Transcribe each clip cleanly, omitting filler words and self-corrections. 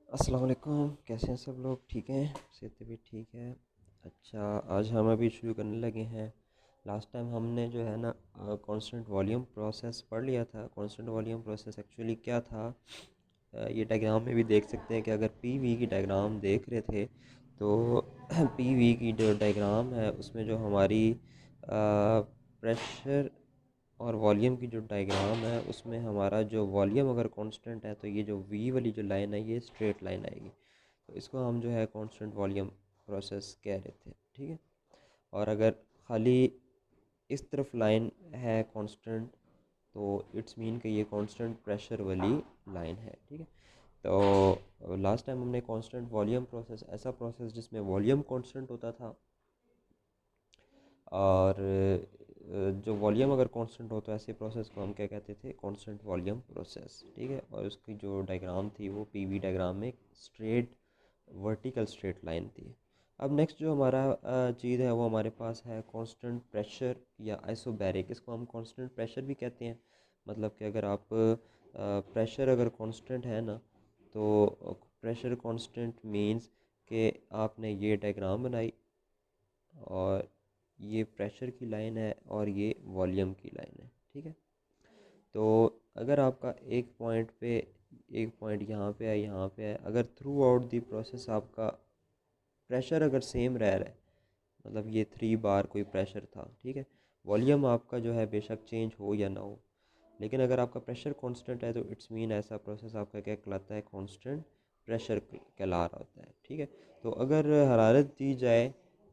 अस्सलाम वालेकुम। कैसे हैं सब लोग? ठीक हैं? सेहत भी ठीक है। अच्छा, आज हम अभी शुरू करने लगे हैं। लास्ट टाइम हमने जो है ना कांस्टेंट वॉल्यूम प्रोसेस पढ़ लिया था। कांस्टेंट वॉल्यूम प्रोसेस एक्चुअली क्या था? ये डायग्राम में भी देख सकते हैं कि अगर पी वी की डायग्राम देख रहे थे तो पी वी की जो डायग्राम है उसमें जो हमारी प्रेशर और वॉल्यूम की जो डायग्राम है उसमें हमारा जो वॉल्यूम अगर कांस्टेंट है तो ये जो वी वाली जो लाइन है ये स्ट्रेट लाइन आएगी। तो इसको हम जो है कांस्टेंट वॉल्यूम प्रोसेस कह रहे थे, ठीक है। और अगर खाली इस तरफ लाइन है कांस्टेंट तो इट्स मीन कि ये कांस्टेंट प्रेशर वाली लाइन है, ठीक है। तो लास्ट टाइम हमने कांस्टेंट वॉल्यूम प्रोसेस, ऐसा प्रोसेस जिसमें वॉल्यूम कांस्टेंट होता था और जो वॉल्यूम अगर कांस्टेंट हो तो ऐसे प्रोसेस को हम क्या कहते थे? कांस्टेंट वॉल्यूम प्रोसेस, ठीक है। और उसकी जो डायग्राम थी वो पीवी डायग्राम में स्ट्रेट वर्टिकल स्ट्रेट लाइन थी। अब नेक्स्ट जो हमारा चीज़ है वो हमारे पास है कांस्टेंट प्रेशर या आइसोबैरिक। इसको हम कांस्टेंट प्रेशर भी कहते हैं। मतलब कि अगर आप प्रेशर अगर कांस्टेंट है ना तो प्रेशर कांस्टेंट मींस कि आपने ये डायग्राम बनाई और ये प्रेशर की लाइन है और ये वॉल्यूम की लाइन है, ठीक है। तो अगर आपका एक पॉइंट पे, एक पॉइंट यहाँ पे है, यहाँ पे है, अगर थ्रू आउट दी प्रोसेस आपका प्रेशर अगर सेम रह रहा है, मतलब ये 3 बार कोई प्रेशर था, ठीक है। वॉल्यूम आपका जो है बेशक चेंज हो या ना हो, लेकिन अगर आपका प्रेशर कांस्टेंट है तो इट्स मीन ऐसा प्रोसेस आपका क्या कहलाता है? कांस्टेंट प्रेशर कहला रहा होता है, ठीक है। तो अगर हरारत दी जाए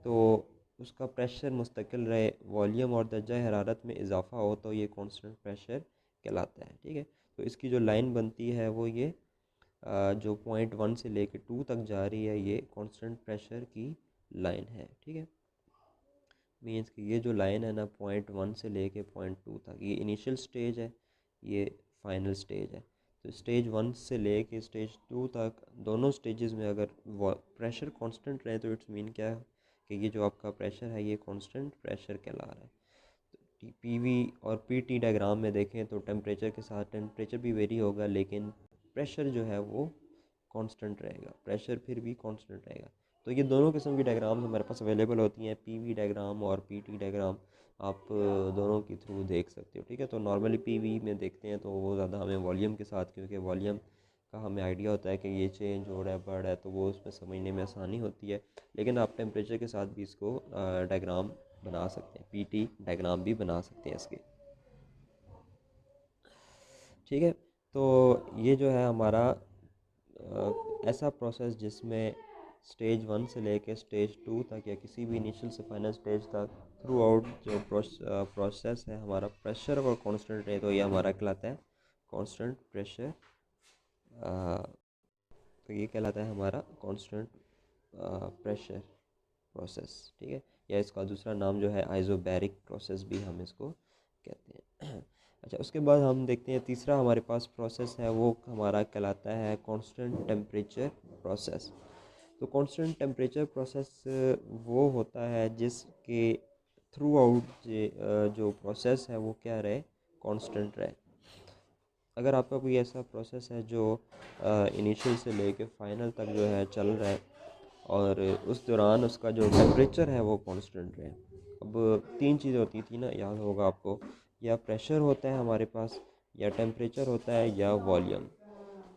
तो उसका प्रेशर मुस्तकिल रहे, वॉल्यूम और दर्जा हरारत में इजाफा हो तो ये कांस्टेंट प्रेशर कहलाता है, ठीक है। तो इसकी जो लाइन बनती है वो ये जो पॉइंट 1 से लेके 2 तक जा रही है ये कांस्टेंट प्रेशर की लाइन है, ठीक है। मीन्स कि ये जो लाइन है ना पॉइंट 1 से लेके पॉइंट 2 तक, ये इनिशियल स्टेज है, ये फाइनल स्टेज है। तो स्टेज 1 से लेके स्टेज 2 तक दोनों स्टेजेस में अगर प्रेशर कांस्टेंट रहे तो इट्स मीन क्या है कि ये जो आपका प्रेशर है ये कांस्टेंट प्रेशर कहला रहा है। तो पीवी और पीटी डायग्राम में देखें तो टेम्परेचर के साथ टेम्परेचर भी वेरी होगा लेकिन प्रेशर जो है वो कांस्टेंट रहेगा, प्रेशर फिर भी कांस्टेंट रहेगा। तो ये दोनों किस्म की डायग्राम्स हमारे पास अवेलेबल होती हैं, पीवी डायग्राम और पीटी डायग्राम। आप दोनों के थ्रू देख सकते हो, ठीक है। तो नॉर्मली पीवी में देखते हैं तो वो ज़्यादा हमें वॉल्यूम के साथ, क्योंकि वॉल्यूम का हमें आइडिया होता है कि ये चेंज हो रहा है, बढ़ रहा है, तो वो उसमें समझने में आसानी होती है। लेकिन आप टेम्परेचर के साथ भी इसको डायग्राम बना सकते हैं, पीटी डायग्राम भी बना सकते हैं इसके, ठीक है। तो ये जो है हमारा ऐसा प्रोसेस जिसमें स्टेज 1 से लेके स्टेज 2 तक या किसी भी इनिशियल से फाइनल स्टेज तक थ्रू आउट जो प्रोसेस है हमारा प्रेशर और कांस्टेंट रहे तो ये हमारा कहलाता है कांस्टेंट प्रेशर। तो ये कहलाता है हमारा कांस्टेंट प्रेशर प्रोसेस, ठीक है। या इसका दूसरा नाम जो है आइसोबैरिक प्रोसेस भी हम इसको कहते हैं। अच्छा, उसके बाद हम देखते हैं तीसरा हमारे पास प्रोसेस है वो हमारा कहलाता है कांस्टेंट टेम्परेचर प्रोसेस। तो कांस्टेंट टेम्परेचर प्रोसेस वो होता है जिसके थ्रू आउट जो प्रोसेस है वो क्या रहे? कांस्टेंट रहे। अगर आपका कोई ऐसा प्रोसेस है जो इनिशियल से लेके फाइनल तक जो है चल रहा है और उस दौरान उसका जो टेम्परेचर है वो कांस्टेंट रहे। अब 3 चीज़ें होती थी ना, याद होगा आपको, या प्रेशर होता है हमारे पास, या टेम्परेचर होता है, या वॉल्यूम।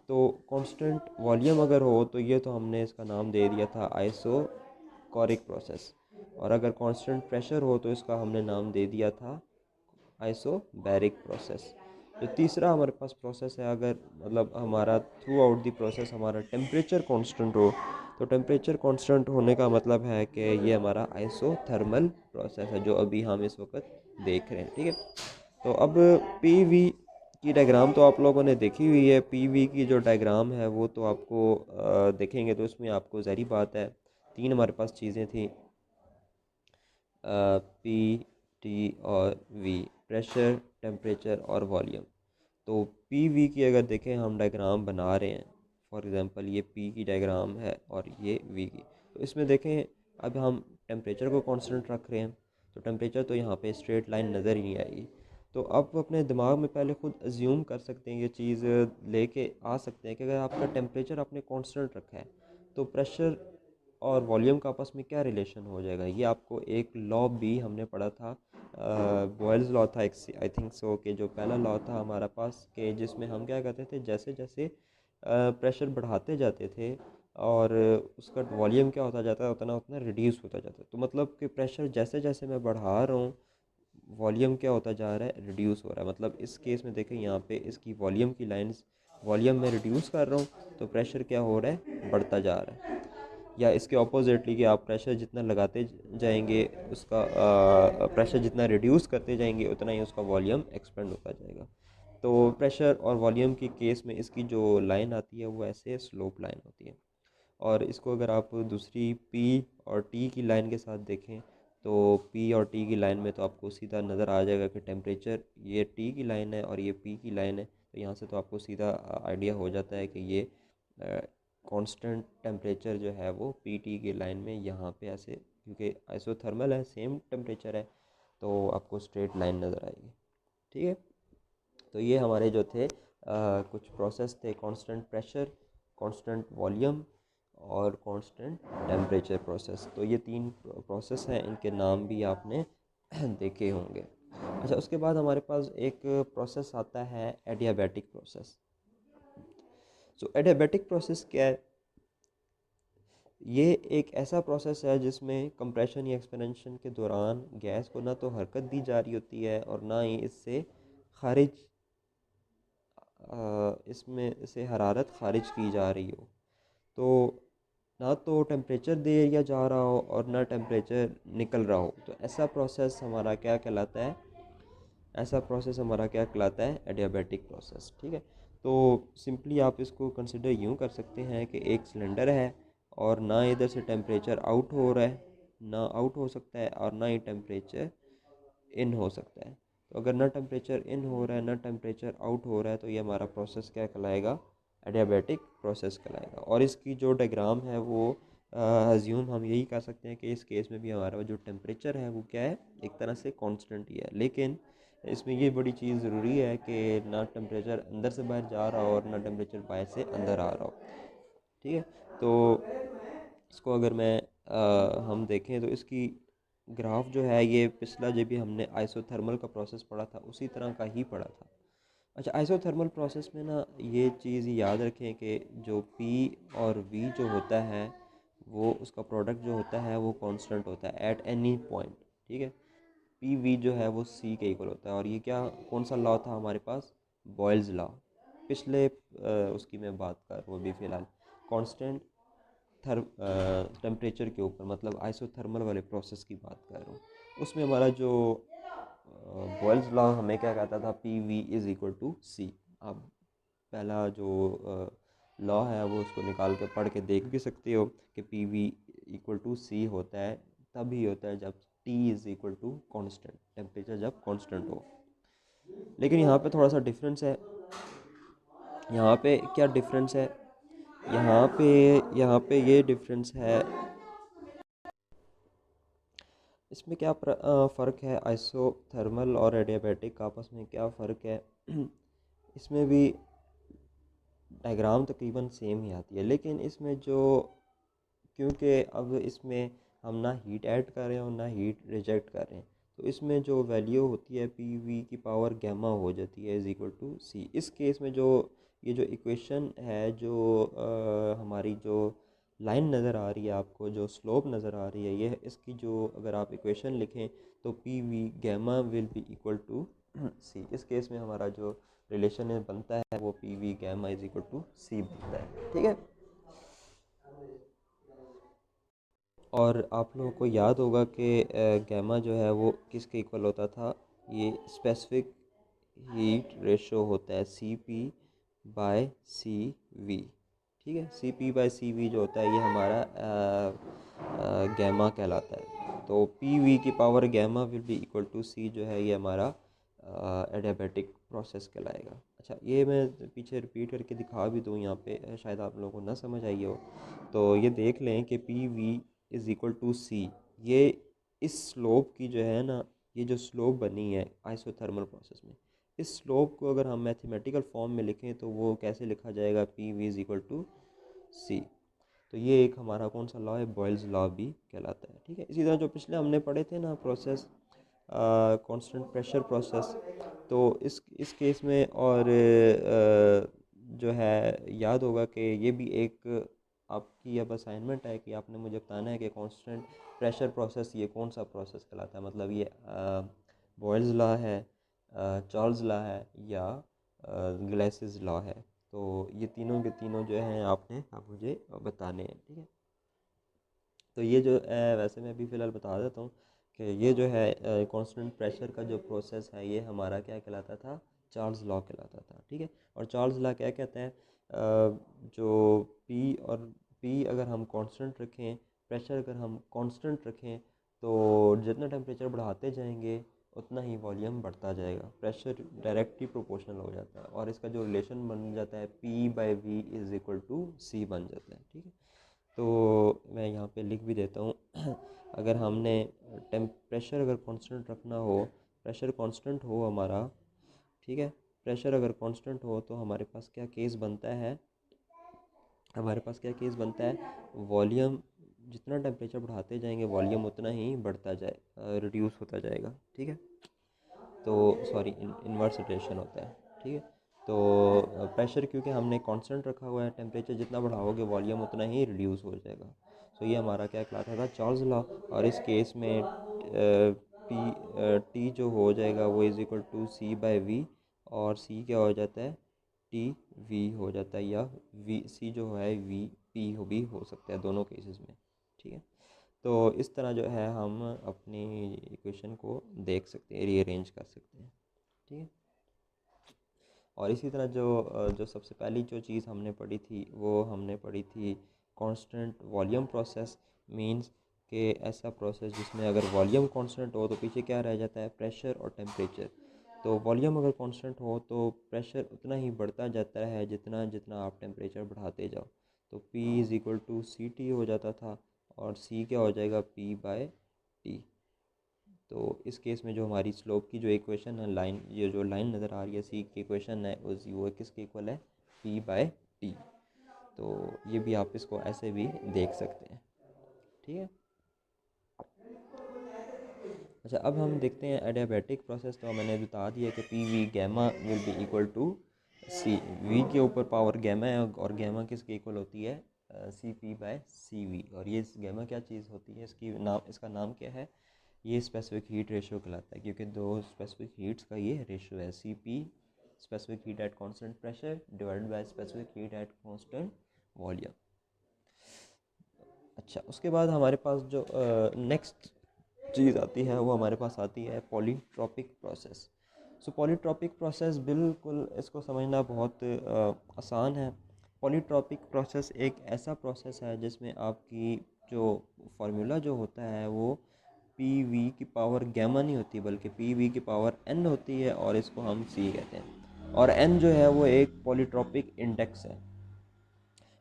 तो कांस्टेंट वॉल्यूम अगर हो तो ये तो हमने इसका नाम दे दिया था आइसोकोरिक प्रोसेस, और अगर कांस्टेंट प्रेशर हो तो इसका हमने नाम दे दिया था आइसोबैरिक प्रोसेस। जो तीसरा हमारे पास प्रोसेस है, अगर मतलब हमारा थ्रू आउट दी प्रोसेस हमारा टेम्परेचर कांस्टेंट हो तो टेम्परेचर कांस्टेंट होने का मतलब है कि ये हमारा आइसोथर्मल प्रोसेस है जो अभी हम इस वक्त देख रहे हैं, ठीक है। तो अब पीवी की डायग्राम तो आप लोगों ने देखी हुई है। पीवी की जो डायग्राम है वो तो आपको देखेंगे तो उसमें आपको ज़ाहिर बात है 3 हमारे पास चीज़ें थी, पी, टी और वी, प्रेशर, टेम्परेचर और वॉल्यूम। तो पी वी की अगर देखें हम डायग्राम बना रहे हैं, फॉर एग्ज़ाम्पल ये पी की डायग्राम है और ये वी की, तो इसमें देखें अब हम टेम्परेचर को कांस्टेंट रख रहे हैं तो टेम्परेचर तो यहाँ पे स्ट्रेट लाइन नज़र ही नहीं आएगी। तो आप अपने दिमाग में पहले खुद अज्यूम कर सकते हैं, ये चीज़ लेके आ सकते हैं कि अगर आपका टेम्परेचर आपने कांस्टेंट रखा है तो प्रेशर और वॉल्यूम का आपस में क्या रिलेशन हो जाएगा। ये आपको एक लॉ भी हमने पढ़ा था, बॉयल्स लॉ था एक, आई थिंक सो, कि जो पहला लॉ था हमारा पास, कि जिसमें हम क्या करते थे, जैसे जैसे प्रेशर बढ़ाते जाते थे और उसका वॉल्यूम क्या होता जाता है, उतना उतना रिड्यूस होता जाता है। तो मतलब कि प्रेशर जैसे जैसे मैं बढ़ा रहा हूँ, वॉल्यूम क्या होता जा रहा है, रिड्यूस हो रहा है। मतलब इस केस में देखें, यहाँ पे इसकी वॉल्यूम की लाइंस, वॉल्यूम में रिड्यूस कर रहा हूँ तो प्रेशर क्या हो रहा है, बढ़ता जा रहा है। या इसके ऑपोजिटली कि आप प्रेशर जितना लगाते जाएंगे, उसका प्रेशर जितना रिड्यूस करते जाएंगे, उतना ही उसका वॉल्यूम एक्सपेंड होता जाएगा। तो प्रेशर और वॉल्यूम की केस में इसकी जो लाइन आती है वो ऐसे स्लोप लाइन होती है। और इसको अगर आप दूसरी पी और टी की लाइन के साथ देखें, तो पी और टी की लाइन में तो आपको सीधा नज़र आ जाएगा कि टेम्परेचर, ये टी की लाइन है और ये पी की लाइन है। तो यहाँ से तो आपको सीधा आइडिया हो जाता है कि ये कांस्टेंट टेम्परेचर जो है वो पी टी की लाइन में यहाँ पे ऐसे, क्योंकि आइसोथर्मल है, सेम टेम्परेचर है, तो आपको स्ट्रेट लाइन नज़र आएगी। ठीक है, तो ये हमारे जो थे कुछ प्रोसेस थे, कांस्टेंट प्रेशर, कांस्टेंट वॉल्यूम और कांस्टेंट टेम्परेचर प्रोसेस। तो ये तीन प्रोसेस हैं, इनके नाम भी आपने देखे होंगे। अच्छा, उसके बाद हमारे पास एक प्रोसेस आता है एडियाबैटिक प्रोसेस। सो एडियाबैटिक प्रोसेस क्या है? ये एक ऐसा प्रोसेस है जिसमें कंप्रेशन या एक्सपेंशन के दौरान गैस को ना तो हरकत दी जा रही होती है और ना ही इससे खारिज, इसमें से हरारत खारिज की जा रही हो। तो ना तो टेम्परेचर दे दिया जा रहा हो और ना टेम्परेचर निकल रहा हो, तो ऐसा प्रोसेस हमारा क्या कहलाता है, ऐसा प्रोसेस हमारा क्या कहलाता है, एडियाबैटिक प्रोसेस। ठीक है, तो सिंपली आप इसको कंसिडर यूँ कर सकते हैं कि एक सिलेंडर है और ना इधर से टेम्परेचर आउट हो रहा है, ना आउट हो सकता है, और ना ही टेम्परेचर इन हो सकता है। तो अगर ना टेम्परेचर इन हो रहा है ना टेम्परेचर आउट हो रहा है, तो ये हमारा प्रोसेस क्या कहलाएगा, एडियाबैटिक प्रोसेस कहलाएगा। और इसकी जो डायग्राम है वो अज्यूम हम यही कर सकते हैं कि इस केस में भी हमारा जो टेम्परेचर है वो क्या है, एक तरह से कांस्टेंट ही है। लेकिन इसमें ये बड़ी चीज़ ज़रूरी है कि ना टेम्परेचर अंदर से बाहर जा रहा हो और ना टेम्परेचर बाहर से अंदर आ रहा हो। ठीक है, तो इसको अगर मैं हम देखें तो इसकी ग्राफ जो है, ये पिछला जब भी हमने आइसोथर्मल का प्रोसेस पढ़ा था उसी तरह का ही पढ़ा था। अच्छा, आइसोथर्मल प्रोसेस में ना ये चीज़ याद रखें कि जो P और V जो होता है, वो उसका प्रोडक्ट जो होता है वो कांस्टेंट होता है एट एनी पॉइंट। ठीक है, पी वी जो है वो सी के इक्वल होता है। और ये क्या, कौन सा लॉ था हमारे पास, बॉयल्स लॉ। पिछले उसकी मैं बात कर, वो भी फ़िलहाल कांस्टेंट टेम्परेचर के ऊपर, मतलब आइसोथर्मल वाले प्रोसेस की बात कर रहा हूँ। उसमें हमारा जो बॉयल्स लॉ हमें क्या कहता था, P V is equal to C. आप पहला जो लॉ है वो उसको निकाल के पढ़ के देख भी सकते हो कि P V equal to C होता है, तभी होता है जब T is equal to constant, temperature जब कॉन्स्टेंट हो। लेकिन यहाँ पे थोड़ा सा डिफरेंस है। यहाँ पे क्या डिफरेंस है, यहाँ पे यहाँ पे ये डिफरेंस है, इसमें क्या फ़र्क है, आइसोथर्मल और एडियाबैटिक का आपस में क्या फ़र्क है। इसमें भी डायग्राम तकरीबन सेम ही आती है, लेकिन इसमें जो, क्योंकि अब इसमें हम ना हीट ऐड कर रहे हैं और ना हीट रिजेक्ट कर रहे हैं, तो इसमें जो वैल्यू होती है पी वी की पावर गैमा हो जाती है इज़ इक्वल टू सी। इस केस में जो ये जो इक्वेशन है, जो हमारी जो लाइन नज़र आ रही है आपको, जो स्लोप नज़र आ रही है, ये इसकी जो अगर आप इक्वेशन लिखें तो P V gamma will be equal to C. इस केस में हमारा जो रिलेशन है बनता है वो P V gamma is equal to C बनता है। ठीक है, और आप लोगों को याद होगा कि गैमा जो है वो किसके इक्वल होता था, ये स्पेसिफिक हीट रेशो होता है C P by C V. ठीक है, C P by C V जो होता है ये हमारा गैमा कहलाता है। तो पी वी की power gamma will be equal to C जो है ये हमारा एडियाबैटिक प्रोसेस कहलाएगा। अच्छा, ये मैं पीछे रिपीट करके दिखा भी दूँ यहाँ पे, शायद आप लोगों को ना समझ आई हो। तो ये देख लें कि P V is equal to C, ये इस स्लोप की जो है ना, ये जो स्लोप बनी है आइसोथर्मल प्रोसेस में, इस स्लोप को अगर हम मैथमेटिकल फॉर्म में लिखें तो वो कैसे लिखा जाएगा, P V is equal to C. तो ये एक हमारा कौन सा लॉ है, बॉयल्स लॉ भी कहलाता है। ठीक है, इसी तरह जो पिछले हमने पढ़े थे ना प्रोसेस, कांस्टेंट प्रेशर प्रोसेस, तो इस केस में और जो है याद होगा कि ये भी एक आपकी अब असाइनमेंट है कि आपने मुझे बताना है कि कांस्टेंट प्रेशर प्रोसेस ये कौन सा प्रोसेस कहलाता है। मतलब ये बॉयल्स लॉ है, चार्ल्स लॉ है, या ग्लासेस लॉ है। तो ये तीनों के तीनों जो हैं आपने आप मुझे बताने हैं। ठीक है, तो ये जो वैसे मैं अभी फ़िलहाल बता देता हूँ कि ये जो है कांस्टेंट प्रेशर का जो प्रोसेस है ये हमारा क्या कहलाता था, चार्ल्स लॉ कहलाता था। ठीक है, और चार्ल्स लॉ क्या कहते हैं, जो पी और पी अगर हम कांस्टेंट रखें, प्रेशर अगर हम कांस्टेंट रखें, तो जितना टेम्परेचर बढ़ाते जाएंगे उतना ही वॉल्यूम बढ़ता जाएगा, प्रेशर डायरेक्टली प्रोपोर्शनल हो जाता है, और इसका जो रिलेशन बन जाता है P by V is equal to C बन जाता है। ठीक है, तो मैं यहाँ पे लिख भी देता हूँ अगर हमने प्रेशर अगर कांस्टेंट रखना हो, प्रेशर कांस्टेंट हो हमारा, ठीक है, प्रेशर अगर कांस्टेंट हो तो हमारे पास क्या केस बनता है, हमारे पास क्या केस बनता है, वॉल्यूम जितना टेम्परेचर बढ़ाते जाएंगे वॉल्यूम उतना ही बढ़ता जाए, रिड्यूस होता जाएगा। ठीक है, तो सॉरी इन्वर्स रोटेशन होता है। ठीक है, तो प्रेशर क्योंकि हमने कांस्टेंट रखा हुआ है, टेम्परेचर जितना बढ़ाओगे वॉल्यूम उतना ही रिड्यूस हो जाएगा। तो ये हमारा क्या कहलाता था, चार्ल्स लॉ। और इस केस में पी टी जो हो जाएगा वो is equal to C by V, और सी क्या हो जाता है, टी वी हो जाता है, या वी सी जो है वी पी हो भी हो सकता है दोनों केसेस में। ठीक है, तो इस तरह जो है हम अपनी इक्वेशन को देख सकते हैं, रीअरेंज कर सकते हैं। ठीक है, और इसी तरह जो सबसे पहली जो चीज़ हमने पढ़ी थी वो हमने पढ़ी थी कांस्टेंट वॉल्यूम प्रोसेस। मींस कि ऐसा प्रोसेस जिसमें अगर वॉल्यूम कांस्टेंट हो तो पीछे क्या रह जाता है, प्रेशर और टेम्परेचर। तो वॉल्यूम अगर कांस्टेंट हो तो प्रेशर उतना ही बढ़ता जाता है जितना जितना आप टेम्परेचर बढ़ाते जाओ। तो P is equal to C T हो जाता था, और C क्या हो जाएगा, P बाय टी। तो इस केस में जो हमारी स्लोप की जो इक्वेशन है, लाइन, ये जो लाइन नज़र आ रही है सी की इक्वेशन है, वो किसके इक्वल है, पी बाय टी। तो ये भी आप इसको ऐसे भी देख सकते हैं। ठीक है, अच्छा अब हम देखते हैं एडियाबैटिक प्रोसेस। तो मैंने बता दिया कि P V gamma will be equal to C, V के ऊपर पावर गैमा है, और गैमा किसके इक्वल होती है, C P by C V. और ये गैमा क्या चीज़ होती है, इसका नाम क्या है, ये स्पेसिफिक हीट रेशियो कहलाता है, क्योंकि दो स्पेसिफिक हीट्स का ये रेशियो है, C P specific heat at constant pressure divided by specific heat at constant volume. अच्छा, उसके बाद हमारे पास जो नेक्स्ट चीज़ आती है वो हमारे पास आती है पॉलीट्रॉपिक प्रोसेस। सो पॉलीट्रॉपिक प्रोसेस बिल्कुल इसको समझना बहुत आसान है। पॉलीट्रॉपिक प्रोसेस एक ऐसा प्रोसेस है जिसमें आपकी जो फार्मूला जो होता है वो पी वी की पावर गैमा नहीं होती, बल्कि पी वी की पावर एन होती है, और इसको हम सी कहते हैं। और एन जो है वो एक पॉलीट्रॉपिक इंडेक्स है,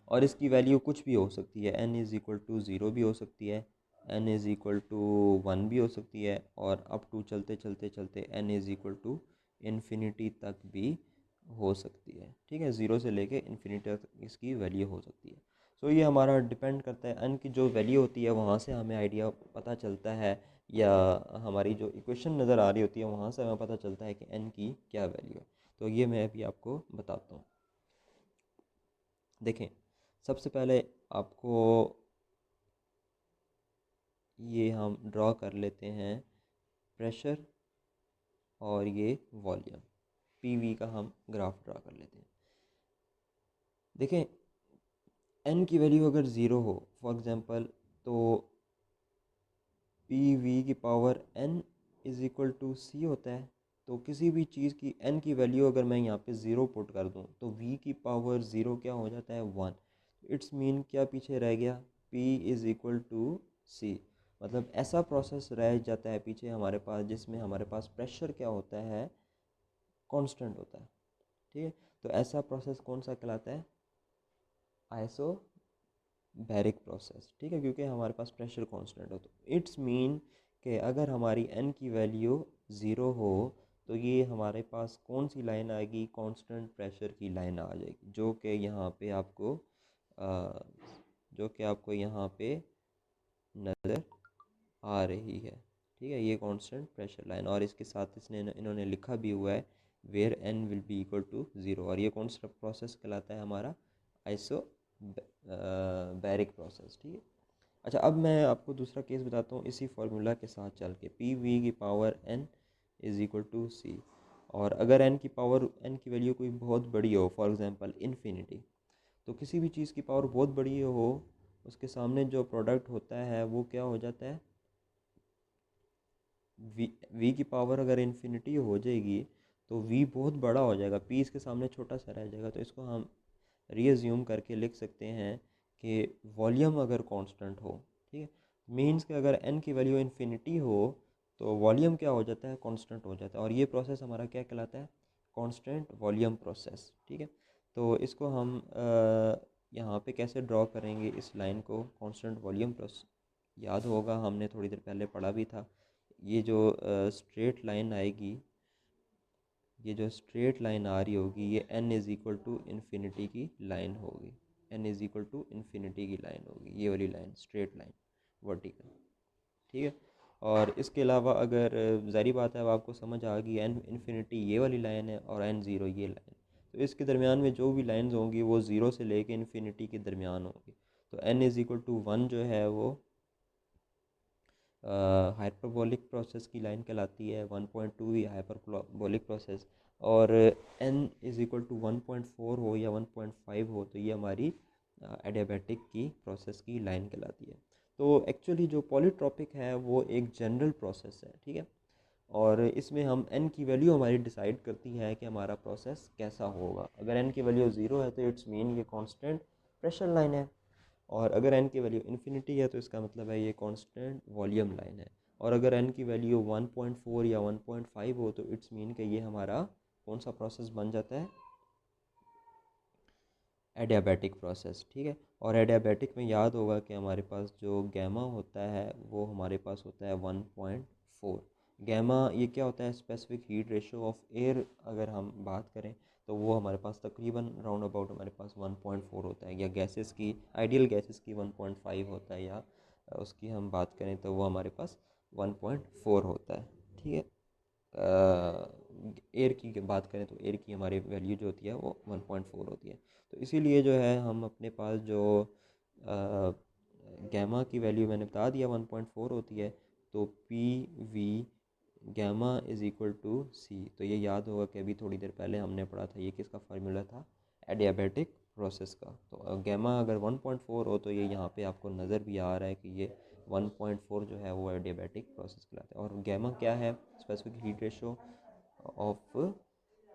और इसकी वैल्यू कुछ भी हो सकती है, N is equal to zero भी हो सकती है, N is equal to one भी हो सकती है, और अप टू चलते चलते चलते N is equal to infinity तक भी हो सकती है। ठीक है, ज़ीरो से लेके इन्फिनिटी तक इसकी वैल्यू हो सकती है। सो ये हमारा डिपेंड करता है, एन की जो वैल्यू होती है वहाँ से हमें आइडिया पता चलता है, या हमारी जो इक्वेशन नज़र आ रही होती है वहाँ से हमें पता चलता है कि एन की क्या वैल्यू है। तो ये मैं अभी आपको बताता हूँ। देखें, सबसे पहले आपको ये हम ड्रॉ कर लेते हैं प्रेशर और ये वॉल्यूम, पीवी का हम ग्राफ ड्रॉ कर लेते हैं। देखें, एन की वैल्यू अगर ज़ीरो हो फॉर एग्ज़ाम्पल, तो पी वी की power N is equal to C होता है। तो किसी भी चीज़ की एन की वैल्यू अगर मैं यहाँ पे ज़ीरो पुट कर दूँ तो वी की पावर ज़ीरो क्या हो जाता है, वन। इट्स मीन क्या पीछे रह गया, P is equal to C. मतलब ऐसा प्रोसेस रह जाता है पीछे हमारे पास जिसमें हमारे पास प्रेशर क्या होता है, कांस्टेंट होता है। ठीक है, तो ऐसा प्रोसेस कौन सा कहलाता है, आइसोबैरिक प्रोसेस। ठीक है, क्योंकि हमारे पास प्रेशर कांस्टेंट हो, तो इट्स मीन कि अगर हमारी n की वैल्यू 0 हो तो ये हमारे पास कौन सी लाइन आएगी, कांस्टेंट प्रेशर की लाइन आ जाएगी, जो कि यहाँ पे आपको यहाँ पे नज़र आ रही है। ठीक है, ये कांस्टेंट प्रेशर लाइन, और इसके साथ इन्होंने लिखा भी हुआ है where n will be equal to 0, और ये कौन सा प्रोसेस कहलाता है हमारा, आइसो बैरिक प्रोसेस। ठीक है। अच्छा, अब मैं आपको दूसरा केस बताता हूँ इसी फार्मूला के साथ चल के, पी वी की power n is equal to C, और अगर n की वैल्यू कोई बहुत बड़ी हो, फॉर एग्जांपल इन्फिनिटी, तो किसी भी चीज़ की पावर बहुत बड़ी हो, उसके सामने जो प्रोडक्ट होता है वो क्या हो जाता है, वी की पावर अगर इन्फिनिटी हो जाएगी तो वी बहुत बड़ा हो जाएगा, पी इसके सामने छोटा सा रह जाएगा। तो इसको हम रीअज्यूम करके लिख सकते हैं कि वॉल्यूम अगर कांस्टेंट हो, ठीक है, मीन्स कि अगर n की वैल्यू इन्फिनिटी हो तो वॉल्यूम क्या हो जाता है, कांस्टेंट हो जाता है, और ये प्रोसेस हमारा क्या कहलाता है, कांस्टेंट वॉल्यूम प्रोसेस। ठीक है, तो इसको हम यहाँ पे कैसे ड्रॉ करेंगे इस लाइन को, कांस्टेंट वॉल्यूम प्रोसेस, याद होगा हमने थोड़ी देर पहले पढ़ा भी था। ये जो स्ट्रेट लाइन आएगी, ये जो स्ट्रेट लाइन आ रही होगी, ये n is equal to infinity की लाइन होगी, n is equal to infinity की लाइन होगी, ये वाली लाइन, स्ट्रेट लाइन वर्टिकल। ठीक है, और इसके अलावा अगर ज़ाहिर बात है अब आपको समझ आ गई, n इन्फिनिटी ये वाली लाइन है और n ज़ीरो ये लाइन, तो इसके दरमियान में जो भी लाइंस होंगी वो ज़ीरो से लेके इन्फिनिटी के दरमियान होंगी। तो n इज़ इक्वल टू 1 जो है वो हाइपरबोलिक प्रोसेस की लाइन कहलाती है, 1.2 ही हाइपरबोलिक प्रोसेस, और n इज़ इक्वल टू 1.4 हो या 1.5 हो तो ये हमारी एडियाबैटिक की प्रोसेस की लाइन कहलाती है। तो एक्चुअली जो पॉलीट्रॉपिक है वो एक जनरल प्रोसेस है, ठीक है, और इसमें हम n की वैल्यू हमारी डिसाइड करती है कि हमारा प्रोसेस कैसा होगा। अगर n की वैल्यू 0 है तो इट्स मीन ये कांस्टेंट प्रेशर लाइन है, और अगर n की वैल्यू इन्फिनिटी है तो इसका मतलब है ये कांस्टेंट वॉल्यूम लाइन है, और अगर n की वैल्यू 1.4 या 1.5 हो तो इट्स मीन कि ये हमारा कौन सा प्रोसेस बन जाता है, एडियाबैटिक प्रोसेस। ठीक है, और एडियाबैटिक में याद होगा कि हमारे पास जो गैमा होता है वो हमारे पास होता है 1.4। गैमा ये क्या होता है, specific heat ratio of air, अगर हम बात करें तो वो हमारे पास तकरीबन राउंड अबाउट हमारे पास 1.4 होता है, या गैसेस की, आइडियल गैसेस की 1.5 होता है, या उसकी हम बात करें तो वो हमारे पास 1.4 होता है। ठीक है, एयर की बात करें तो एयर की हमारी वैल्यू जो होती है वो 1.4 होती है। तो इसीलिए जो है हम अपने पास जो गैमा की वैल्यू मैंने बता दिया 1.4 होती है, तो P V gamma is equal to C. तो ये याद होगा कि अभी थोड़ी देर पहले हमने पढ़ा था, ये किसका फार्मूला था, एडियाबैटिक प्रोसेस का। तो गैमा अगर 1.4 हो तो ये यहाँ पे आपको नज़र भी आ रहा है कि ये 1.4 जो है वो एडियाबैटिक प्रोसेस कहलाता है, और गैमा क्या है, specific heat ratio of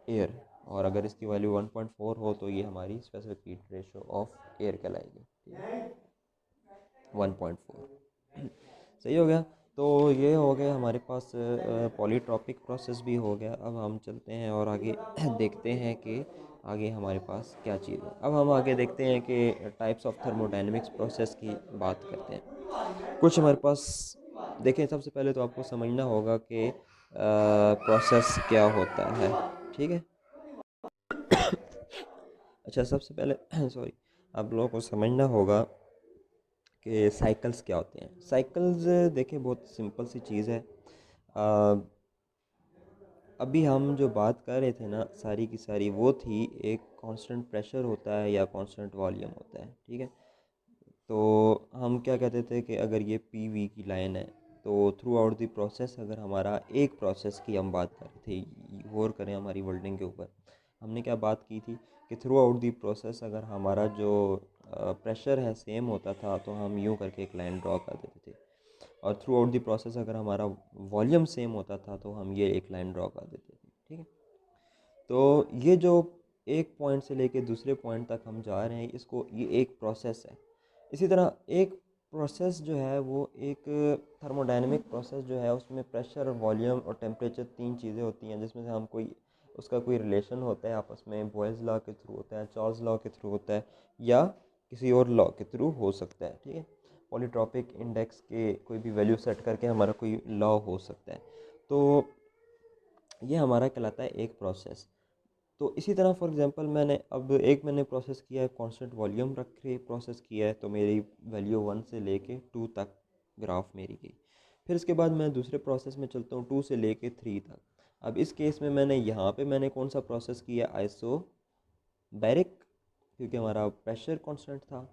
air, और अगर इसकी वैल्यू 1.4 हो तो ये हमारी specific heat ratio of air कहलाएगी। ठीक है, 1.4 सही हो गया। तो ये हो गया हमारे पास पॉलीट्रॉपिक प्रोसेस भी हो गया। अब हम चलते हैं और आगे देखते हैं कि आगे हमारे पास क्या चीज़ है। अब हम आगे देखते हैं कि टाइप्स ऑफ थर्मोडायनेमिक्स प्रोसेस की बात करते हैं। कुछ हमारे पास देखें, सबसे पहले तो आपको समझना होगा कि प्रोसेस क्या होता है। ठीक है, अच्छा सबसे पहले सॉरी, आप लोगों को समझना होगा कि साइकिल्स क्या होते हैं। साइकिल्स देखें बहुत सिंपल सी चीज़ है। अभी हम जो बात कर रहे थे ना, सारी की सारी वो थी, एक कांस्टेंट प्रेशर होता है या कांस्टेंट वॉल्यूम होता है। ठीक है, तो हम क्या कहते थे कि अगर ये पी वी की लाइन है तो थ्रू आउट द प्रोसेस, अगर हमारा एक प्रोसेस की हम बात कर रहे थे, गौर करें हमारी वर्डिंग के ऊपर, हमने क्या बात की थी कि थ्रू आउट द प्रोसेस अगर हमारा जो प्रेशर है सेम होता था तो हम यूँ करके एक लाइन ड्रॉ कर देते थे, और थ्रू आउट द प्रोसेस अगर हमारा वॉल्यूम सेम होता था तो हम ये एक लाइन ड्रॉ कर देते थे। ठीक है, तो ये जो एक पॉइंट से लेके दूसरे पॉइंट तक हम जा रहे हैं, इसको ये एक प्रोसेस है। इसी तरह एक प्रोसेस जो है वो एक थर्मोडायनेमिक प्रोसेस जो है उसमें प्रेशर, वॉल्यूम और टेम्परेचर तीन चीज़ें होती हैं, जिसमें से हम कोई उसका कोई रिलेशन होता है आपस में, बॉयज़ लॉ के थ्रू होता है, चार्ल्स लॉ के थ्रू होता है, या किसी और लॉ के थ्रू हो सकता है। ठीक है, पॉलीट्रॉपिक इंडेक्स के कोई भी वैल्यू सेट करके हमारा कोई लॉ हो सकता है। तो ये हमारा कहलाता है एक प्रोसेस। तो इसी तरह फॉर एग्जांपल मैंने प्रोसेस किया है, कांस्टेंट वॉल्यूम रख के प्रोसेस किया है, तो मेरी वैल्यू 1 से लेके 2 तक ग्राफ मेरी गई। फिर इसके बाद मैं दूसरे प्रोसेस में चलता हूँ 2 से लेके 3 तक। अब इस केस में मैंने कौन सा प्रोसेस किया, आइसोबैरिक, क्योंकि हमारा प्रेशर कांस्टेंट था।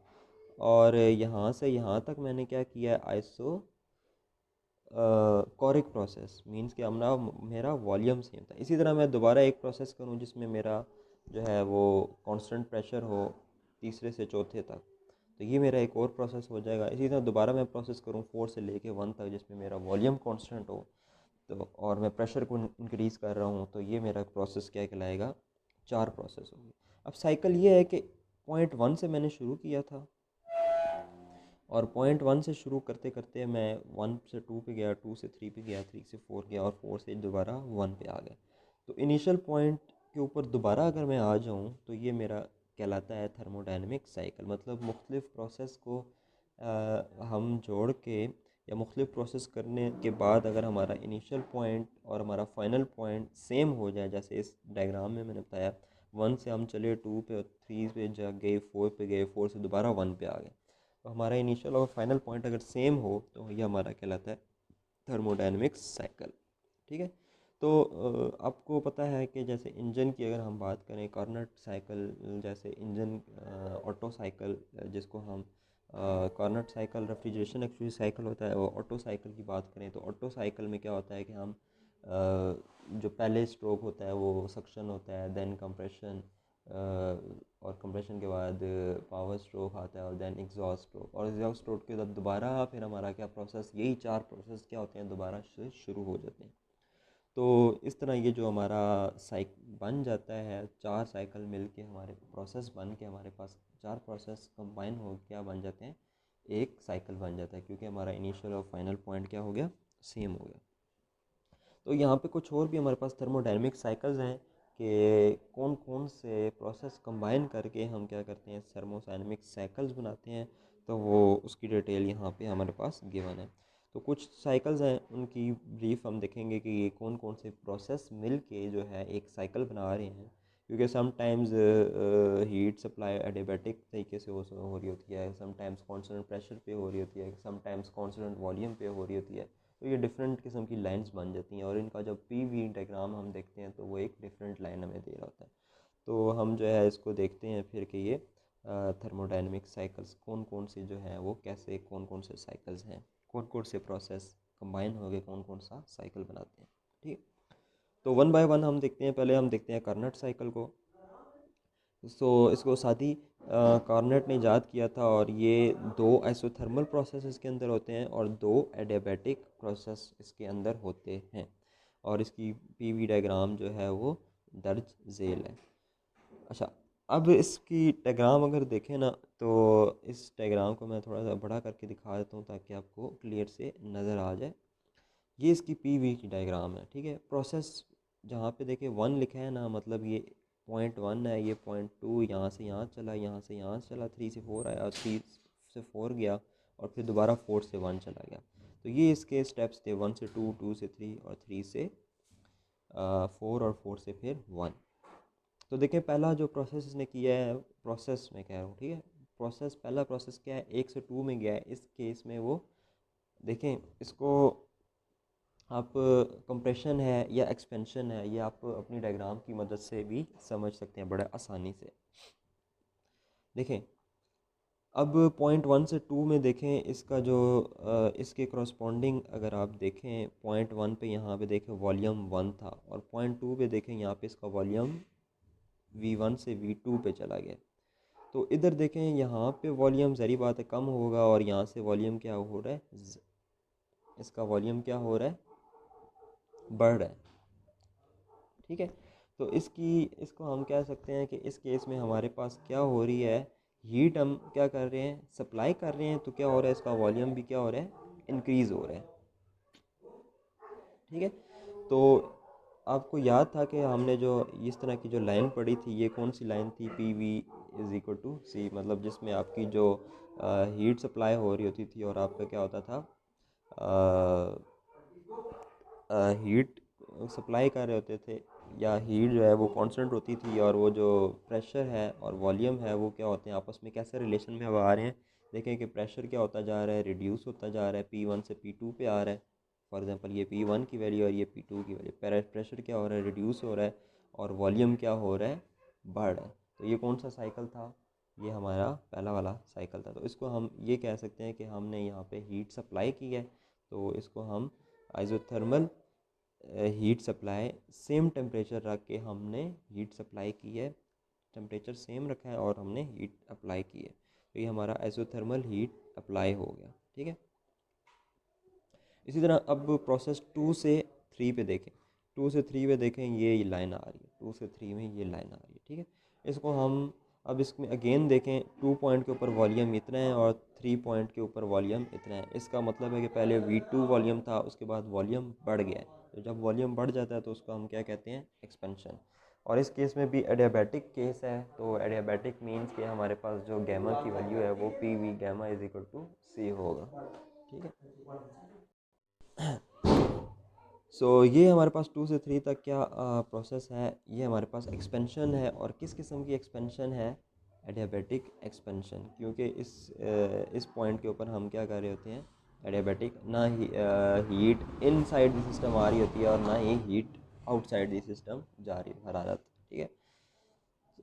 और यहाँ से यहाँ तक मैंने क्या किया है, आइसो कोरिक प्रोसेस, मींस कि अपना मेरा वॉल्यूम सेम था। इसी तरह मैं दोबारा एक प्रोसेस करूं जिसमें मेरा जो है वो कांस्टेंट प्रेशर हो तीसरे से चौथे तक, तो ये मेरा एक और प्रोसेस हो जाएगा। इसी तरह दोबारा मैं प्रोसेस करूं 4 से लेके 1 तक जिसमें मेरा वॉल्यूम कांस्टेंट हो, तो और मैं प्रेशर को इंक्रीज़ कर रहा हूँ, तो ये मेरा प्रोसेस क्या कहलाएगा, 4 प्रोसेस होगी। अब साइकिल ये है कि पॉइंट 1 से मैंने शुरू किया था, और पॉइंट 1 से शुरू करते करते मैं 1 से 2 पे गया, 2 से 3 पे गया, 3 से 4 गया, और 4 से दोबारा 1 पे आ गया। तो इनिशियल पॉइंट के ऊपर दोबारा अगर मैं आ जाऊँ तो ये मेरा कहलाता है थर्मोडायनेमिक साइकिल। मतलब मुख्तलिफ़ प्रोसेस को हम जोड़ के या मुख्तलिफ़ प्रोसेस करने के बाद अगर हमारा इनिशियल पॉइंट और हमारा फाइनल पॉइंट सेम हो जाए, जैसे इस डायग्राम में मैंने बताया 1 से हम चले 2 पे, 3 पे जा गए, 4 पे गए, 4 से दोबारा 1 पे आ गए, तो हमारा इनिशियल और फाइनल पॉइंट अगर सेम हो तो ये हमारा कहलाता है थर्मोडायनेमिक्स साइकिल। ठीक है। तो आपको पता है कि जैसे इंजन की अगर हम बात करें, कार्नट साइकिल, जैसे इंजन ऑटो साइकिल जिसको हम Carnot cycle, refrigeration actually cycle होता है, वो ऑटो साइकिल की बात करें तो ऑटो साइकिल में क्या होता है कि हम जो पहले स्ट्रोक होता है वो सक्शन होता है, देन कंप्रेशन, और कंप्रेशन के बाद पावर स्ट्रोक आता है, और देन एग्जॉस्ट स्ट्रोक, और एग्जॉस्ट स्ट्रोक के बाद दोबारा फिर हमारा क्या प्रोसेस, यही 4 प्रोसेस क्या होते हैं, दोबारा से शुरू हो जाते हैं। तो इस तरह ये जो हमारा साइक बन जाता है, 4 साइकिल मिल के हमारे प्रोसेस बन के हमारे पास 4 प्रोसेस कंबाइन हो क्या बन जाते हैं, एक साइकिल बन जाता है, क्योंकि हमारा इनिशियल और फाइनल पॉइंट क्या हो गया, सेम हो गया। तो यहाँ पे कुछ और भी हमारे पास थर्मोडायनेमिक साइकिल्स हैं कि कौन कौन से प्रोसेस कंबाइन करके हम क्या करते हैं, थर्मोडायनेमिक साइकिल्स बनाते हैं, तो वो उसकी डिटेल यहाँ पे हमारे पास गिवन है। तो कुछ साइकिल्स हैं, उनकी ब्रीफ हम देखेंगे कि ये कौन कौन से प्रोसेस मिल के जो है एक साइकिल बना रहे हैं, क्योंकि समटाइम्स हीट सप्लाई एडियाबैटिक तरीके से हो रही होती है, समटाइम्स कॉन्स्टेंट प्रेशर पे हो रही होती है, समटाइम्स कॉन्स्टेंट वॉल्यूम पे हो रही होती है। तो ये डिफरेंट किस्म की लाइंस बन जाती हैं, और इनका जब पी वी डायग्राम हम देखते हैं तो वो एक डिफरेंट लाइन हमें दे रहा होता है। तो हम जो है इसको देखते हैं फिर कि ये थर्मोडायनेमिक साइकिल्स कौन कौन से जो हैं वो कैसे, कौन कौन से साइकिल्स हैं, कौन कौन से प्रोसेस कंबाइन हो गए कौन कौन सा साइकिल बनाते हैं। ठीक। तो वन बाय वन हम देखते हैं। पहले हम देखते हैं कार्नट साइकिल को। इसको सादी कार्नेट ने ईजाद किया था, और ये 2 आइसोथर्मल प्रोसेस इसके अंदर होते हैं और 2 एडियाबैटिक प्रोसेस इसके अंदर होते हैं, और इसकी पीवी डायग्राम जो है वो दर्ज झेल है। अच्छा, अब इसकी डायग्राम अगर देखें ना, तो इस डायग्राम को मैं थोड़ा सा बड़ा करके दिखा देता हूँ ताकि आपको क्लियर से नज़र आ जाए। ये इसकी पीवी की डायग्राम है। ठीक है। प्रोसेस जहाँ पे देखे 1 लिखा है ना, मतलब ये पॉइंट 1 है, ये पॉइंट 2 यहाँ से यहाँ चला, यहाँ से यहाँ चला, 3 से 4 आया, 3 से 4 गया, और फिर दोबारा 4 से 1 चला गया। तो ये इसके स्टेप्स थे, 1 से 2, 2 से 3, और 3 से 4, और 4 से फिर 1। तो देखें पहला जो प्रोसेस इसने किया है, प्रोसेस में कह रहा हूँ, ठीक है, प्रोसेस पहला प्रोसेस क्या है, 1 से 2 में गया है। इस केस में वो देखें, इसको आप कंप्रेशन है या एक्सपेंशन है, ये आप अपनी डायग्राम की मदद से भी समझ सकते हैं बड़े आसानी से। देखें, अब पॉइंट 1 से 2 में देखें, इसका जो इसके करस्पॉन्डिंग अगर आप देखें, पॉइंट 1 पे यहाँ पे देखें वॉल्यूम 1 था, और पॉइंट 2 पे देखें यहाँ पे इसका वॉल्यूम V1 से V2 पे चला गया। तो इधर देखें, यहाँ पे वॉल्यूम ज़री बात है कम होगा, और यहाँ से वॉल्यूम क्या हो रहा है, इसका वॉल्यूम क्या हो रहा है, बढ़ रहा है। ठीक है। तो इसको हम कह सकते हैं कि इस केस में हमारे पास क्या हो रही है, हीट हम क्या कर रहे हैं, सप्लाई कर रहे हैं, तो क्या हो रहा है, इसका वॉल्यूम भी क्या हो रहा है, इंक्रीज़ हो रहा है। ठीक है। तो आपको याद था कि हमने जो इस तरह की जो लाइन पढ़ी थी, ये कौन सी लाइन थी, P V is equal to C, मतलब जिसमें आपकी जो हीट सप्लाई हो रही होती थी और आपका क्या होता था, हीट सप्लाई कर रहे होते थे, या हीट जो है वो कांस्टेंट होती थी, और वो जो प्रेशर है और वॉल्यूम है वो क्या होते हैं आपस में कैसे रिलेशन में अब आ रहे हैं। देखें कि प्रेशर क्या होता जा रहा है, रिड्यूस होता जा रहा है, P1 से P2 पे आ रहा है। फॉर एग्जांपल ये P1 की वैल्यू और ये P2 की वैल्यू, प्रेशर क्या हो रहा है, रिड्यूस हो रहा है, और वॉल्यूम क्या हो रहा है, बढ़ रहा है। तो ये कौन सा साइकिल था, ये हमारा पहला वाला साइकिल था। तो इसको हम ये कह सकते हैं कि हमने यहाँ पे हीट सप्लाई की है, तो इसको हम आइज़ोथर्मल हीट सप्लाई, सेम टेम्परेचर रख के हमने हीट सप्लाई की है, टेम्परेचर सेम रखा है और हमने हीट अप्लाई की है। तो ये हमारा आइसोथर्मल हीट अप्लाई हो गया, ठीक है। इसी तरह अब प्रोसेस 2 से 3 पे देखें, 2 से 3 पे देखें, ये लाइन आ रही है, 2 से 3 में ये लाइन आ रही है, ठीक है। इसको हम अब इसमें अगेन देखें, 2 पॉइंट के ऊपर वॉल्यूम इतना है और 3 पॉइंट के ऊपर वॉल्यूम इतना है। इसका मतलब है कि पहले V2 वॉल्यूम था, उसके बाद वॉल्यूम बढ़ गया है। तो जब वॉल्यूम बढ़ जाता है तो उसको हम क्या कहते हैं, एक्सपेंशन। और इस केस में भी एडियाबैटिक केस है, तो एडियाबैटिक मीन्स कि हमारे पास जो गैमा की वैल्यू है वो PV gamma is equal to C होगा, ठीक है। ये हमारे पास 2 से 3 तक क्या प्रोसेस है, ये हमारे पास एक्सपेंशन है। और किस किस्म की एक्सपेंशन है, एडियाबैटिक एक्सपेंशन, क्योंकि इस पॉइंट के ऊपर हम क्या कर रहे होते हैं, एडियाबैटिक, ना ही हीट इनसाइड द सिस्टम आ रही होती है और ना ही हीट आउटसाइड द सिस्टम जा रही है, हरारत, ठीक है।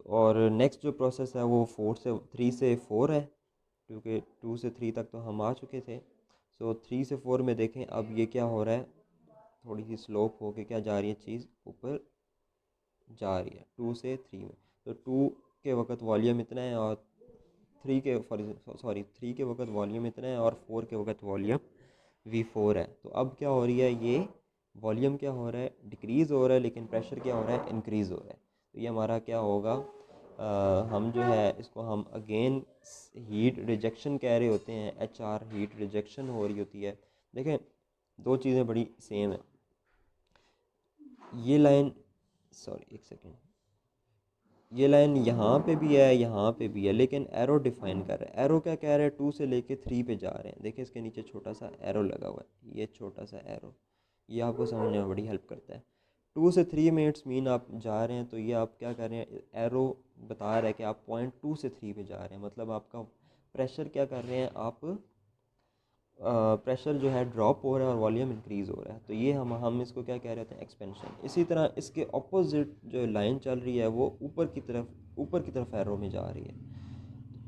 और नेक्स्ट जो प्रोसेस है वो 3 से 4 है, क्योंकि 2 से 3 तक तो हम आ चुके थे। 3 से 4 में देखें, अब ये क्या हो रहा है, थोड़ी सी स्लोप होके क्या जा रही है, चीज़ ऊपर जा रही है 2 से 3 में। तो 2 के वक्त वॉल्यूम इतना है और 3 के वक्त वॉल्यूम इतना है और 4 के वक्त वॉल्यूम V4 है। तो अब क्या हो रही है, ये वॉल्यूम क्या हो रहा है, डिक्रीज़ हो रहा है, लेकिन प्रेशर क्या हो रहा है, इंक्रीज़ हो रहा है। तो ये हमारा क्या होगा, हम जो है इसको हम अगेन हीट रिजेक्शन कह रहे होते हैं, HR हीट रिजेक्शन हो रही होती है। देखें, दो चीज़ें बड़ी सेम है। ये लाइन, सॉरी एक सेकेंड, ये लाइन यहाँ पे भी है, यहाँ पे भी है, लेकिन एरो डिफाइन कर रहा है। एरो क्या कह रहा है, 2 से लेके 3 पे जा रहे हैं। देखिए इसके नीचे छोटा सा एरो लगा हुआ है, ये छोटा सा एरो, ये आपको समझने में बड़ी हेल्प करता है। 2 से 3 में इट्स मीन आप जा रहे हैं, तो ये आप क्या कर रहे हैं, एरो बता रहा है कि आप पॉइंट 2 से 3 पे जा रहे हैं, मतलब आपका प्रेशर क्या कर रहे हैं आप, प्रेशर जो है ड्रॉप हो रहा है और वॉल्यूम इंक्रीज़ हो रहा है। तो ये हम इसको क्या कह रहे हैं, एक्सपेंशन। इसी तरह इसके ऑपोजिट जो लाइन चल रही है वो ऊपर की तरफ एरो में जा रही है।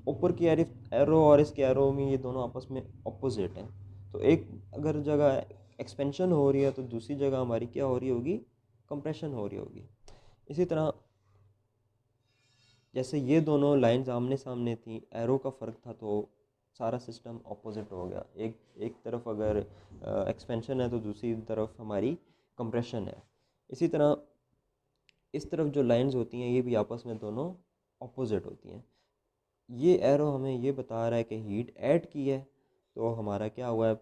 ऊपर की एरो और इसके एरो में, ये दोनों आपस में ऑपोजिट हैं। तो एक अगर जगह एक्सपेंशन हो रही है तो दूसरी जगह हमारी क्या हो रही होगी, कंप्रेशन हो रही होगी। इसी तरह जैसे ये दोनों लाइंस आमने सामने थी, एरो का फ़र्क था, तो सारा सिस्टम ऑपोजिट हो गया। एक एक तरफ अगर एक्सपेंशन है तो दूसरी तरफ हमारी कंप्रेशन है। इसी तरह इस तरफ जो लाइंस होती हैं ये भी आपस में दोनों ऑपोजिट होती हैं। ये एरो हमें ये बता रहा है कि हीट ऐड की है, तो हमारा क्या हुआ है,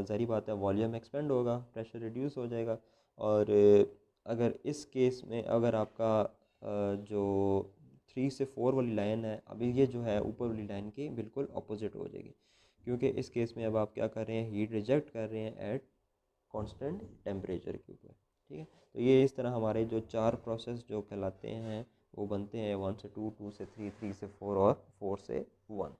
ज़ाहिर बात है वॉल्यूम एक्सपेंड होगा, प्रेशर रिड्यूस हो जाएगा। और अगर इस केस में अगर आपका जो 3 से 4 वाली लाइन है, अभी ये जो है ऊपर वाली लाइन की बिल्कुल अपोजिट हो जाएगी, क्योंकि इस केस में अब आप क्या कर रहे हैं, हीट रिजेक्ट कर रहे हैं एट कांस्टेंट टेम्परेचर के ऊपर, ठीक है। तो ये इस तरह हमारे जो 4 प्रोसेस जो कहलाते हैं वो बनते हैं, 1 से 2, 2 से 3, 3 से 4 और 4 से 1।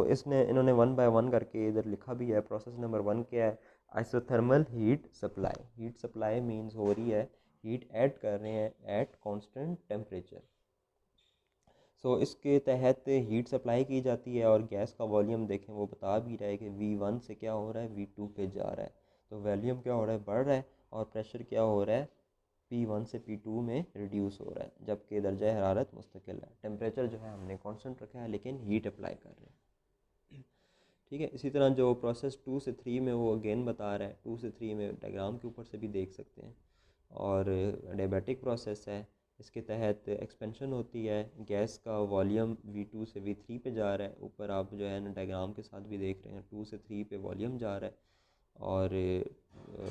इसने इन्होंने 1 बाय 1 करके इधर लिखा भी है। प्रोसेस नंबर 1 क्या है, isothermal heat supply. Heat supply means हो रही है, हीट ऐड कर रहे हैं एट कांस्टेंट टेम्परेचर। इसके तहत हीट सप्लाई की जाती है और गैस का वॉल्यूम देखें वो बता भी रहा है कि V1 से क्या हो रहा है, V2 पे जा रहा है। तो वॉल्यूम क्या हो रहा है, बढ़ रहा है, और प्रेशर क्या हो रहा है, P1 से P2 में रिड्यूस हो रहा है, जबकि दर्जा हरारत मुस्तकिल है। टेम्परेचर जो है हमने कांस्टेंट रखा है, लेकिन हीट अप्लाई कर रहे हैं, ठीक है। इसी तरह जो प्रोसेस 2 से 3 में वो अगेन बता रहा है, 2 से 3 में डायग्राम के ऊपर से भी देख सकते हैं। और एडियाबैटिक प्रोसेस है, इसके तहत एक्सपेंशन होती है, गैस का वॉल्यूम V2 से V3 पे जा रहा है। ऊपर आप जो है ना डायग्राम के साथ भी देख रहे हैं, 2 से 3 पे वॉल्यूम जा रहा है, और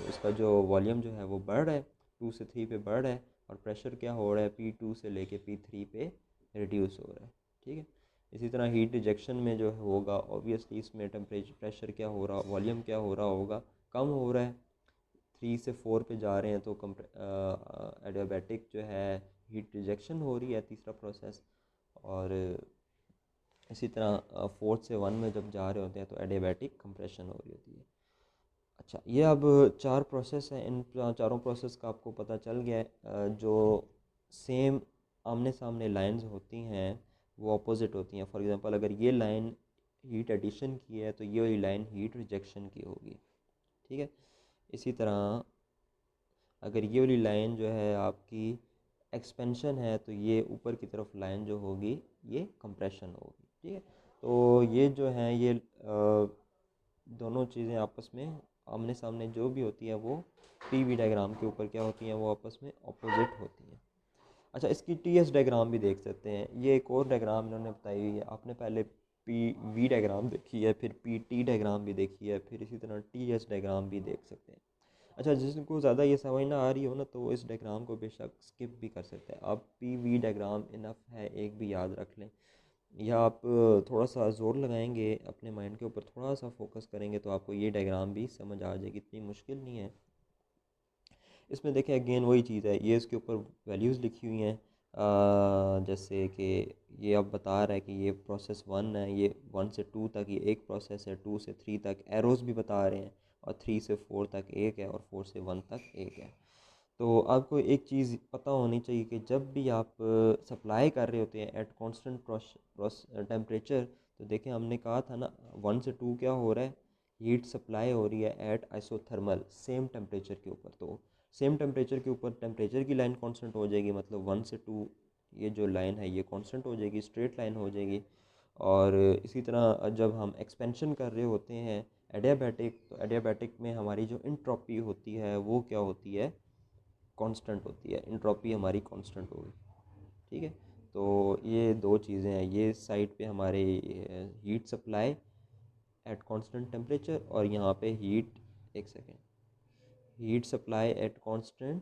उसका जो वॉल्यूम जो है वो बढ़ रहा है, 2 से 3 पे बढ़ रहा है, और प्रेशर क्या हो रहा है, P2 से लेके P3 पे रिड्यूस हो रहा है, ठीक है। इसी तरह हीट रिजेक्शन में जो होगा ऑब्वियसली इसमें टेम्परेचर प्रेशर क्या हो रहा, वॉल्यूम क्या हो रहा होगा, कम हो रहा है, 3 से 4 पे जा रहे हैं तो एडियाबैटिक जो है हीट रिजेक्शन हो रही है, तीसरा प्रोसेस। और इसी तरह 4 से 1 में जब जा रहे होते हैं तो एडियाबैटिक कंप्रेशन हो रही होती है। अच्छा, ये अब 4 प्रोसेस हैं, इन चारों प्रोसेस का आपको पता चल गया है। जो सेम आमने सामने लाइंस होती हैं वो अपोजिट होती हैं। फॉर एग्जांपल अगर ये लाइन हीट एडिशन की है तो ये वाली लाइन हीट रिजेक्शन की होगी, ठीक है। इसी तरह अगर ये वाली लाइन जो है आपकी एक्सपेंशन है तो ये ऊपर की तरफ लाइन जो होगी ये कंप्रेशन होगी, ठीक है। तो ये जो है ये दोनों चीज़ें आपस में आमने सामने जो भी होती है वो पीवी डायग्राम के ऊपर क्या होती हैं, वो आपस में अपोजिट होती हैं। अच्छा, इसकी टीएस डायग्राम भी देख सकते हैं। ये एक और डायग्राम इन्होंने बताई हुई है। आपने पहले पी वी डायग्राम देखी है, फिर पी टी डायग्राम भी देखी है, फिर इसी तरह टी एस डायग्राम भी देख सकते हैं। अच्छा, जिसको ज़्यादा ये समझ ना आ रही हो ना तो वो इस डायग्राम को बेशक स्किप भी कर सकते हैं। आप पी वी डायग्राम इनफ है, एक भी याद रख लें, या आप थोड़ा सा ज़ोर लगाएंगे अपने माइंड के ऊपर, थोड़ा सा फोकस करेंगे तो आपको ये डायग्राम भी समझ आ जाएगी, इतनी मुश्किल नहीं है। इसमें देखें अगेन वही चीज़ है, ये इसके ऊपर वैल्यूज़ लिखी हुई हैं। जैसे कि ये अब बता रहा है कि ये प्रोसेस 1 है, ये 1 से 2 तक ये एक प्रोसेस है, 2 से 3 तक एरोज़ भी बता रहे हैं, और 3 से 4 तक एक है, और 4 से 1 तक एक है। तो आपको एक चीज़ पता होनी चाहिए कि जब भी आप सप्लाई कर रहे होते हैं एट कांस्टेंट टेम्परेचर, तो देखें हमने कहा था ना 1 से 2 क्या हो रहा है, हीट सप्लाई हो रही है एट आइसोथर्मल सेम टेम्परेचर के ऊपर। तो सेम टेम्परेचर के ऊपर टेम्परेचर की लाइन कांस्टेंट हो जाएगी, मतलब 1 से 2 ये जो लाइन है ये कांस्टेंट हो जाएगी, स्ट्रेट लाइन हो जाएगी। और इसी तरह जब हम एक्सपेंशन कर रहे होते हैं एडियाबैटिक, तो एडियाबैटिक में हमारी जो इंट्रोपी होती है वो क्या होती है, कांस्टेंट होती है, इंट्रोपी हमारी कांस्टेंट होगी, ठीक है। तो ये दो चीज़ें हैं, ये साइड पे हमारे heat supply at constant temperature, और यहाँ पे हीट, एक second, heat supply at constant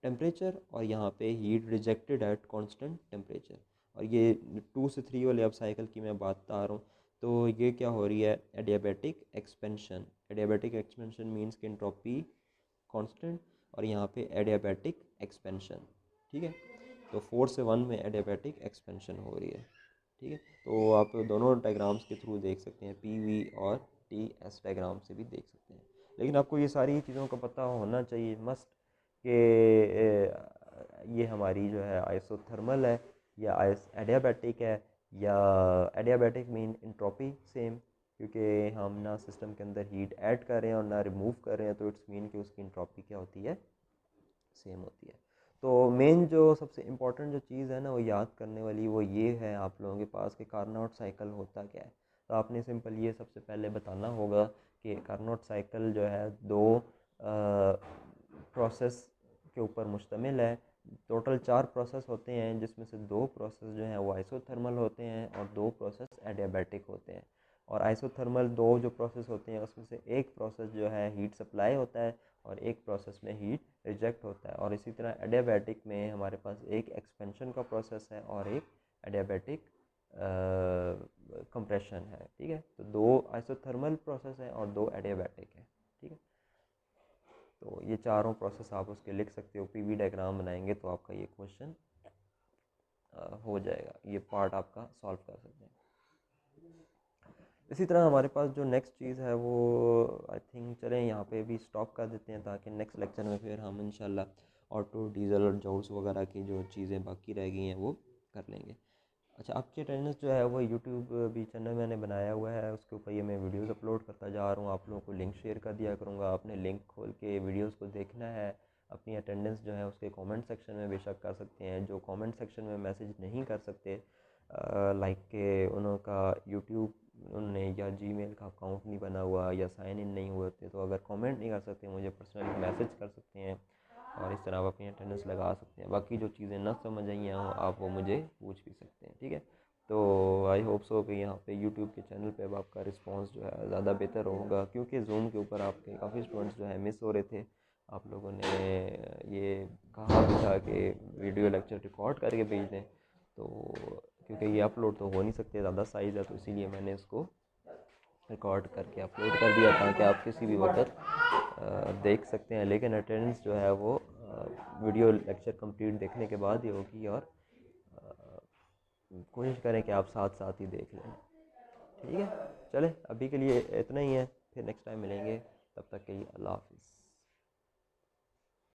temperature, और यहाँ पे heat rejected at constant temperature. और ये 2 से 3 वाले अब साइकिल की मैं बात बता रहा हूँ। तो ये क्या हो रही है, adiabatic expansion. Adiabatic expansion means कि एंट्रोपी कांस्टेंट, और यहाँ पे एडियाबैटिक एक्सपेंशन, ठीक है। तो 4 से 1 में एडियाबैटिक एक्सपेंशन हो रही है, ठीक है। तो आप दोनों डायग्राम्स के थ्रू देख सकते हैं, पी वी और टी एस डायग्राम से भी देख सकते हैं। लेकिन आपको ये सारी चीज़ों का पता होना चाहिए मस्ट, कि ये हमारी जो है आइसोथर्मल है या एडियाबैटिक है, या एडियाबैटिक मीन इंट्रोपी सेम, क्योंकि हम ना सिस्टम के अंदर हीट ऐड कर रहे हैं और ना रिमूव कर रहे हैं, तो इट्स मीन कि उसकी इंट्रोपी क्या होती है, सेम होती है। तो मेन जो सबसे इम्पोर्टेंट जो चीज़ है ना वो याद करने वाली, वो ये है आप लोगों के पास कि कार्नोट साइकिल होता क्या है। तो आपने सिंपल ये सबसे पहले बताना होगा कि कार्नोट साइकिल जो है दो प्रोसेस के ऊपर मुश्तमिल है। टोटल 4 प्रोसेस होते हैं, जिसमें से 2 प्रोसेस जो हैं वो आइसोथर्मल होते हैं और 2 प्रोसेस एडियाबैटिक होते हैं। और आइसोथर्मल 2 जो प्रोसेस होते हैं उसमें से एक प्रोसेस जो है हीट सप्लाई होता है और एक प्रोसेस में हीट रिजेक्ट होता है। और इसी तरह एडियाबैटिक में हमारे पास एक एक्सपेंशन का प्रोसेस है और एक एडियाबैटिक कंप्रेशन है, ठीक है। तो 2 आइसोथर्मल प्रोसेस हैं और 2 एडियाबैटिक है, ठीक है। तो ये चारों प्रोसेस आप उसके लिख सकते हो, पीवी डायग्राम बनाएंगे तो आपका ये क्वेश्चन हो जाएगा, ये पार्ट आपका सॉल्व कर सकते हैं। इसी तरह हमारे पास जो नेक्स्ट चीज़ है वो आई थिंक चलें यहाँ पे भी स्टॉप कर देते हैं, ताकि नेक्स्ट लेक्चर में फिर हम इंशाल्लाह ऑटो डीजल और जॉब्स वगैरह की जो चीज़ें बाकी रह गई हैं वो कर लेंगे। अच्छा, आपकी अटेंडेंस जो है वो यूट्यूब भी चैनल मैंने बनाया हुआ है, उसके ऊपर ये मैं वीडियोस अपलोड करता जा रहा हूँ, आप लोगों को लिंक शेयर कर दिया करूँगा। आपने लिंक खोल के वीडियोस को देखना है। अपनी अटेंडेंस जो है उसके कमेंट सेक्शन में बेशक कर सकते हैं। जो कमेंट सेक्शन में मैसेज नहीं कर सकते, लाइक के उनका यूट्यूब उनने या जीमेल का अकाउंट नहीं बना हुआ या साइन इन नहीं हुए थे, तो अगर कमेंट नहीं कर सकते मुझे पर्सनली मैसेज कर सकते हैं, और इस तरह आप अपनी अटेंडेंस लगा सकते हैं। बाकी जो चीज़ें ना समझ आई हों आप वो मुझे पूछ भी सकते हैं, ठीक है। तो आई होप सो कि यहाँ पे यूट्यूब के चैनल पे अब आपका रिस्पांस जो है ज़्यादा बेहतर होगा, क्योंकि जूम के ऊपर आपके काफ़ी स्टूडेंट्स जो है मिस हो रहे थे। आप लोगों ने ये कहा भी था कि वीडियो लेक्चर रिकॉर्ड करके भेज दें, तो क्योंकि ये अपलोड तो हो नहीं सकते, ज़्यादा साइज़ है, तो इसीलिए मैंने इसको रिकॉर्ड करके अपलोड कर दिया ताकि आप किसी भी वक्त देख सकते हैं। लेकिन अटेंडेंस जो है वो वीडियो लेक्चर कंप्लीट देखने के बाद ही होगी, और कोशिश करें कि आप साथ साथ ही देख लें। ठीक है, चले अभी के लिए इतना ही है, फिर नेक्स्ट टाइम मिलेंगे, तब तक के लिए अल्लाह हाफ़िज़।